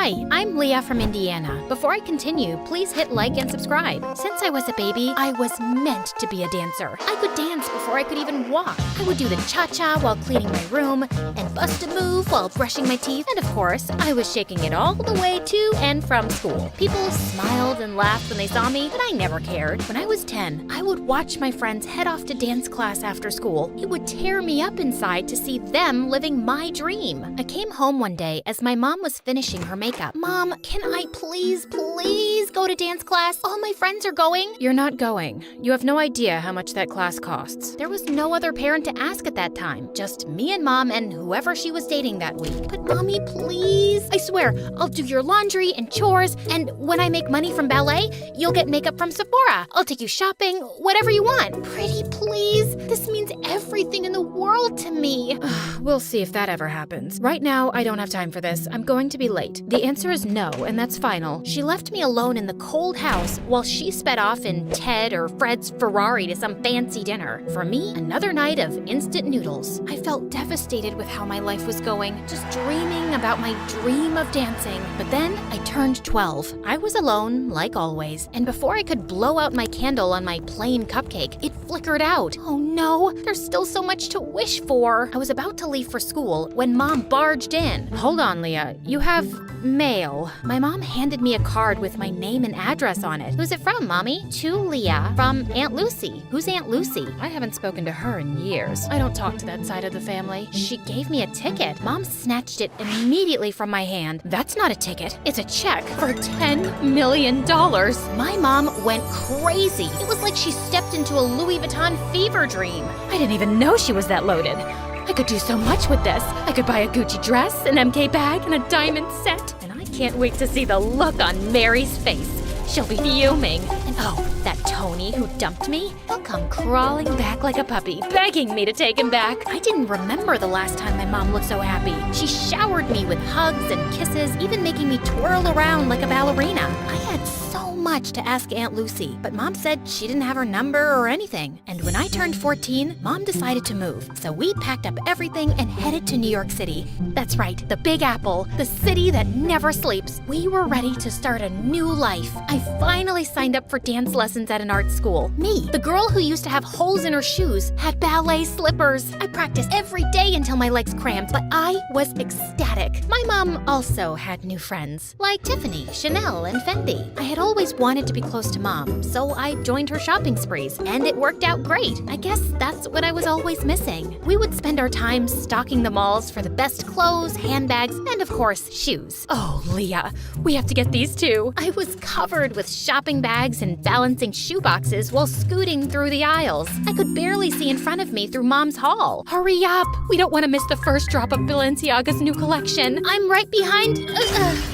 Hi, I'm Leah from Indiana. Before I continue, please hit like and subscribe. Since I was a baby, I was meant to be a dancer. I could dance before I could even walk. I would do the cha-cha while cleaning my room, and bust a move while brushing my teeth, and of course, I was shaking it all the way to and from school. People smiled and laughed when they saw me, but I never cared. When I was 10, I would watch my friends head off to dance class after school. It would tear me up inside to see them living my dream. I came home one day as my mom was finishing her makeup. Mom, can I please go to dance class? All my friends are going. You're not going. You have no idea how much that class costs. There was no other parent to ask at that time. Just me and Mom and whoever she was dating that week. But Mommy, please. I swear, I'll do your laundry and chores, and when I make money from ballet, you'll get makeup from Sephora. I'll take you shopping, whatever you want. Pretty please. This means everything in the world to me. We'll see if that ever happens. Right now, I don't have time for this. I'm going to be late. The answer is no, and that's final. She left me alone in the cold house while she sped off in Ted or Fred's Ferrari to some fancy dinner. For me, another night of instant noodles. I felt devastated with how my life was going, just dreaming about my dream of dancing. But then I turned 12. I was alone, like always, and before I could blow out my candle on my plain cupcake, it flickered out. Oh no, there's still so much to wish for. I was about to leave for school when Mom barged in. Hold on, Leah. You have mail. My mom handed me a card with my name and address on it. Who's it from, Mommy? To Leah, from Aunt Lucy. Who's Aunt Lucy? I haven't spoken to her in years. I don't talk to that side of the family. She gave me a ticket. Mom snatched it immediately from my hand. That's not a ticket. It's a check for $10 million. My mom went crazy. It was like she stepped into a Louis Vuitton fever dream. I didn't even know she was that loaded. I could do so much with this. I could buy a Gucci dress, an MK bag, and a diamond set. And I can't wait to see the look on Mary's face. She'll be fuming. And oh, that Tony who dumped me, he'll come crawling back like a puppy, begging me to take him back. I didn't remember the last time my mom looked so happy. She showered me with hugs and kisses, even making me twirl around like a ballerina. I had so much to ask Aunt Lucy, but Mom said she didn't have her number or anything. And when I turned 14, Mom decided to move. So we packed up everything and headed to New York City. That's right, the Big Apple, the city that never sleeps. We were ready to start a new life. I finally signed up for dance lessons at an art school. Me, the girl who used to have holes in her shoes, had ballet slippers. I practiced every day until my legs cramped, but I was ecstatic. My mom also had new friends, like Tiffany, Chanel, and Fendi. I had always wanted to be close to Mom, so I joined her shopping sprees, and it worked out great. I guess that's what I was always missing. We would spend our time stocking the malls for the best clothes, handbags, and of course, shoes. Oh, Leah, we have to get these too. I was covered with shopping bags and balancing shoe boxes while scooting through the aisles. I could barely see in front of me through Mom's haul. Hurry up! We don't want to miss the first drop of Balenciaga's new collection. I'm right behind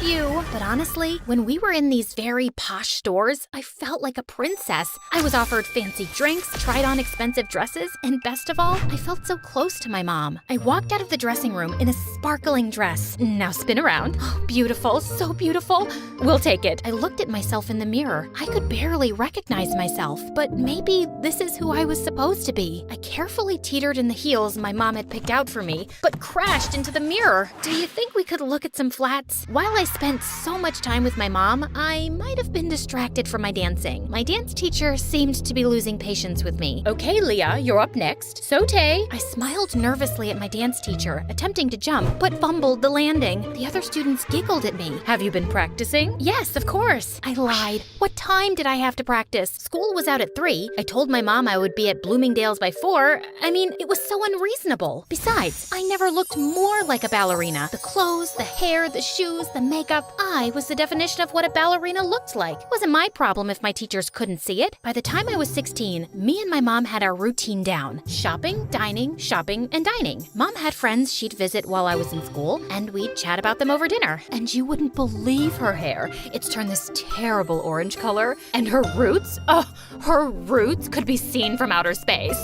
you. But honestly, when we were in these very posh stores, I felt like a princess. I was offered fancy drinks, tried on expensive dresses, and best of all, I felt so close to my mom. I walked out of the dressing room in a sparkling dress. Now spin around. Oh, beautiful, so beautiful. We'll take it. I looked at myself in the mirror. I could barely recognize myself, but maybe this is who I was supposed to be. I carefully teetered in the heels my mom had picked out for me, but crashed into the mirror. Do you think we could look at some flats? While I spent so much time with my mom, I might have been distracted from my dancing. My dance teacher seemed to be losing patience with me. Okay, Leah, you're up next. Saute. I smiled nervously at my dance teacher, attempting to jump, but fumbled the landing. The other students giggled at me. Have you been practicing? Yes, of course. I lied. What time did I have to practice? School was out at 3. I told my mom I would be at Bloomingdale's by 4. I mean, it was so unreasonable. Besides, I never looked more like a ballerina. The clothes, the hair, the shoes, the makeup. I was the definition of what a ballerina looked like. It wasn't my problem if my teachers couldn't see it. By the time I was 16, me and my mom had our routine down. Shopping, dining, and dining. Mom had friends she'd visit while I was in school, and we'd chat about them over dinner. And you wouldn't believe her hair. It's turned this terrible orange color. And her roots? Oh, her roots could be seen from outer space.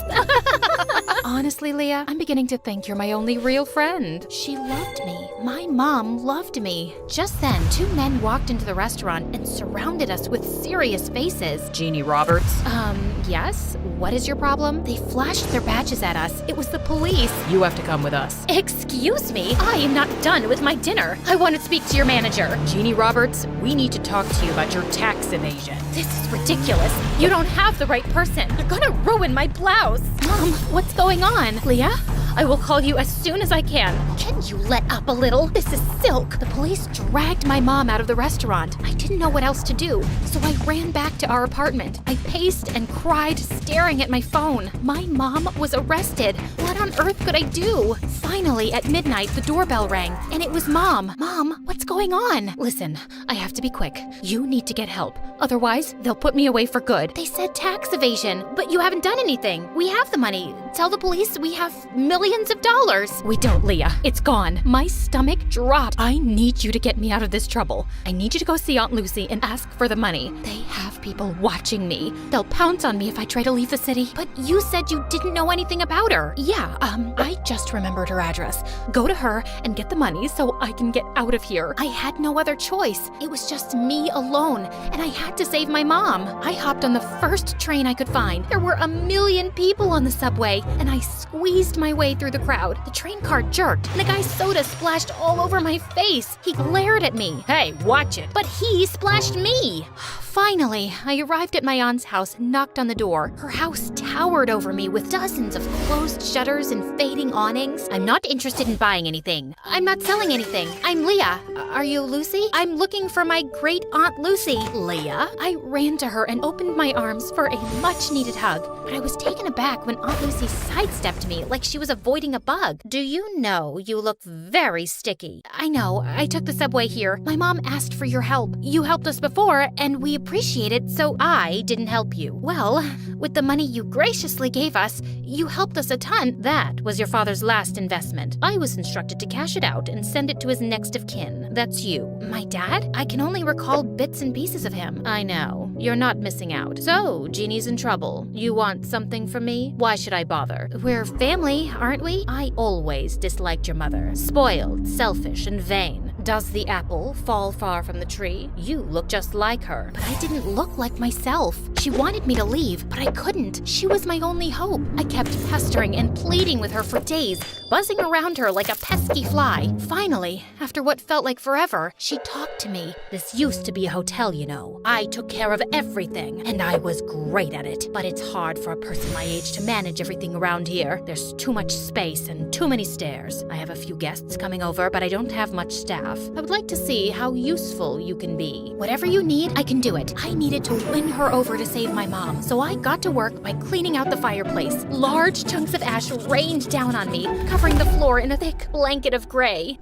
Honestly, Leah, I'm beginning to think you're my only real friend. She loved me. My mom loved me. Just Just then, two men walked into the restaurant and surrounded us with serious faces. Jeannie Roberts? Yes? What is your problem? They flashed their badges at us. It was the police. You have to come with us. Excuse me? I am not done with my dinner. I want to speak to your manager. Jeannie Roberts, we need to talk to you about your tax evasion. This is ridiculous. You don't have the right person. You're gonna ruin my blouse. Mom, what's going on? Leah? I will call you as soon as I can. Can you let up a little? This is silk. The police dragged my mom out of the restaurant. I didn't know what else to do, so I ran back to our apartment. I paced and cried, staring at my phone. My mom was arrested. What on earth could I do? Finally, at midnight, the doorbell rang, and it was Mom. Mom, what's going on? Listen, I have to be quick. You need to get help. Otherwise, they'll put me away for good. They said tax evasion, but you haven't done anything. We have the money. Tell the police we have millions of dollars. We don't, Leah. It's gone. My stomach dropped. I need you to get me out of this trouble. I need you to go see Aunt Lucy and ask for the money. They have people watching me. They'll pounce on me if I try to leave the city. But you said you didn't know anything about her. Yeah, I just remembered her address. Go to her and get the money so I can get out of here. I had no other choice. It was just me alone, and I had to save my mom. I hopped on the first train I could find. There were 1 million people on the subway, and I squeezed my way through the crowd. The train car jerked, and the guy's soda splashed all over my face. He glared at me. Hey, watch it. But he splashed me. Finally, I arrived at my aunt's house and knocked on the door. Her house towered over me with dozens of closed shutters and fading awnings. I'm not interested in buying anything. I'm not selling anything. I'm Leah. Are you Lucy? I'm looking for my great Aunt Lucy. Leah? I ran to her and opened my arms for a much-needed hug, but I was taken aback when Aunt Lucy sidestepped me like she was avoiding a bug. Do you know you look very sticky? I know. I took the subway here. My mom asked for your help. You helped us before, and we appreciate it, so I didn't help you. Well, with the money you graciously gave us, you helped us a ton. That was your father's last investment. I was instructed to cash it out and send it to his next of kin. That's you. My dad? I can only recall bits and pieces of him. I know. You're not missing out. So, Jeannie's in trouble. You want something from me? Why should I bother? We're family, aren't we? I always disliked your mother. Spoiled, selfish, and vain. Does the apple fall far from the tree? You look just like her. But I didn't look like myself. She wanted me to leave, but I couldn't. She was my only hope. I kept pestering and pleading with her for days, buzzing around her like a pesky fly. Finally, after what felt like forever, she talked to me. This used to be a hotel, you know. I took care of everything, and I was great at it. But it's hard for a person my age to manage everything around here. There's too much space and too many stairs. I have a few guests coming over, but I don't have much staff. I would like to see how useful you can be. Whatever you need, I can do it. I needed to win her over to save my mom, so I got to work by cleaning out the fireplace. Large chunks of ash rained down on me, covering the floor in a thick blanket of gray.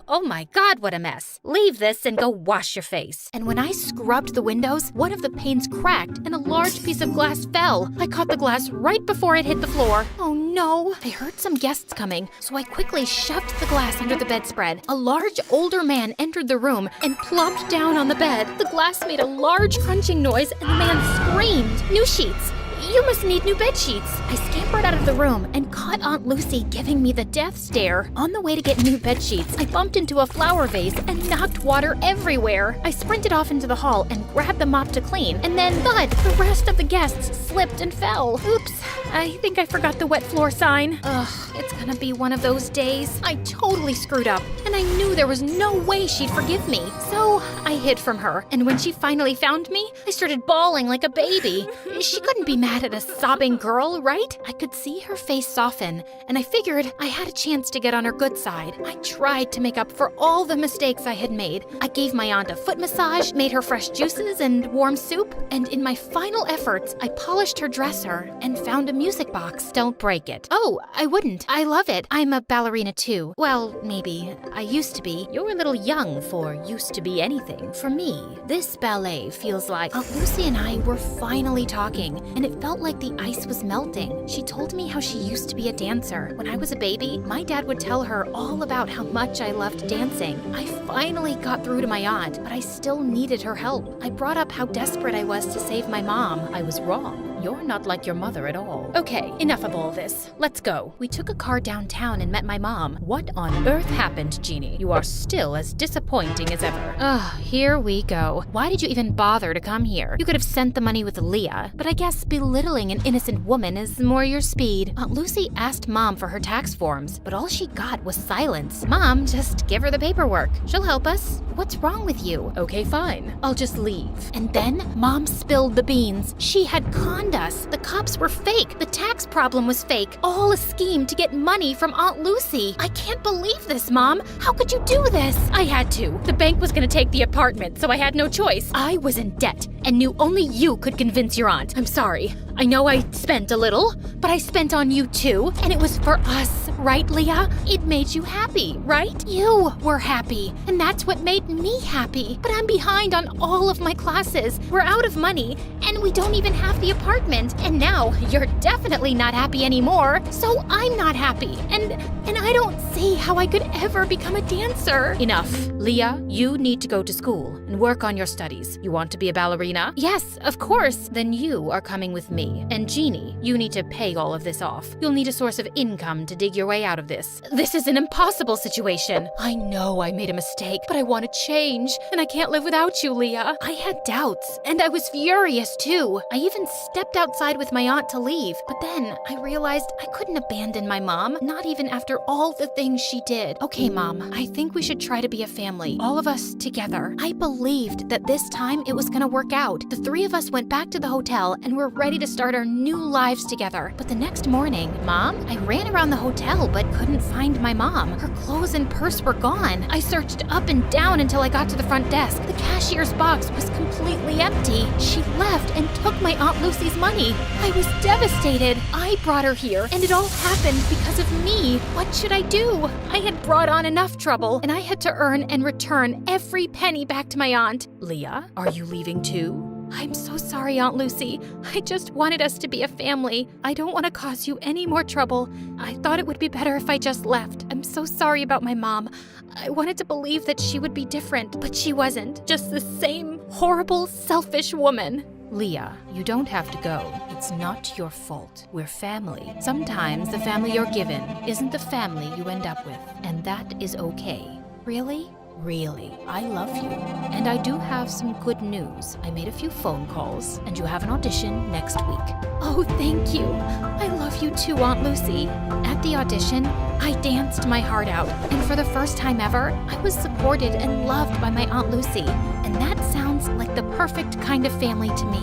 Oh my God, what a mess. Leave this and go wash your face. And when I scrubbed the windows, one of the panes cracked and a large piece of glass fell. I caught the glass right before it hit the floor. Oh no. I heard some guests coming, so I quickly shoved the glass under the bedspread. A large, older man entered the room and plopped down on the bed. The glass made a large crunching noise and the man screamed. New sheets. You must need new bed sheets. I scampered out of the room and caught Aunt Lucy giving me the death stare. On the way to get new bed sheets, I bumped into a flower vase and knocked water everywhere. I sprinted off into the hall and grabbed the mop to clean, and then thud! The rest of the guests slipped and fell. Oops, I think I forgot the wet floor sign. Ugh, it's gonna be one of those days. I totally screwed up, and I knew there was no way she'd forgive me. So I hid from her, and when she finally found me, I started bawling like a baby. She couldn't be mad at a sobbing girl, right? I could see her face soften, and I figured I had a chance to get on her good side. I tried to make up for all the mistakes I had made. I gave my aunt a foot massage, made her fresh juices and warm soup, and in my final efforts, I polished her dresser and found a music box. Don't break it. Oh, I wouldn't. I love it. I'm a ballerina too. Well, maybe. I used to be. You're a little young for used to be anything. For me, this ballet feels like Aunt Lucy and I were finally talking, and it felt like the ice was melting. She told me how she used to be a dancer. When I was a baby, my dad would tell her all about how much I loved dancing. I finally got through to my aunt, but I still needed her help. I brought up how desperate I was to save my mom. I was wrong. You're not like your mother at all. Okay, enough of all this. Let's go. We took a car downtown and met my mom. What on earth happened, Jeannie? You are still as disappointing as ever. Ugh, here we go. Why did you even bother to come here? You could have sent the money with Leah, but I guess belittling an innocent woman is more your speed. Aunt Lucy asked Mom for her tax forms, but all she got was silence. Mom, just give her the paperwork. She'll help us. What's wrong with you? Okay, fine. I'll just leave. And then Mom spilled the beans. She had conned us. The cops were fake. The tax problem was fake. All a scheme to get money from Aunt Lucy. I can't believe this, Mom. How could you do this? I had to. The bank was gonna take the apartment, so I had no choice. I was in debt and knew only you could convince your aunt. I'm sorry. I know I spent a little, but I spent on you too, and it was for us, right, Leah? It made you happy, right? You were happy, and that's what made me happy. But I'm behind on all of my classes. We're out of money, and we don't even have the apartment. And now you're definitely not happy anymore, so I'm not happy. And I don't see how I could ever become a dancer. Enough. Leah, you need to go to school and work on your studies. You want to be a ballerina? Yes, of course. Then you are coming with me. And Jeannie, you need to pay all of this off. You'll need a source of income to dig your way out of this. This is an impossible situation. I know I made a mistake, but I want to change, and I can't live without you, Leah. I had doubts, and I was furious too. I even stepped outside with my aunt to leave, but then I realized I couldn't abandon my mom, not even after all the things she did. Okay, Mom, I think we should try to be a family, all of us together. I believed that this time it was gonna work out. The three of us went back to the hotel and were ready to start our new lives together. But the next morning, Mom, I ran around the hotel but couldn't find my mom. Her clothes and purse were gone. I searched up and down until I got to the front desk. The cashier's box was completely empty. She left and took my Aunt Lucy's money. I was devastated. I brought her here, and it all happened because of me. What should I do? I had brought on enough trouble, and I had to earn and return every penny back to my aunt. Leah, are you leaving too? I'm so sorry, Aunt Lucy. I just wanted us to be a family. I don't want to cause you any more trouble. I thought it would be better if I just left. I'm so sorry about my mom. I wanted to believe that she would be different, but she wasn't. Just the same horrible, selfish woman. Leah, you don't have to go. It's not your fault. We're family. Sometimes the family you're given isn't the family you end up with, and that is okay. Really? Really, I love you. And I do have some good news. I made a few phone calls, and you have an audition next week. Oh, thank you. I love you too, Aunt Lucy. At the audition, I danced my heart out, and for the first time ever, I was supported and loved by my Aunt Lucy. And that sounds like the perfect kind of family to me.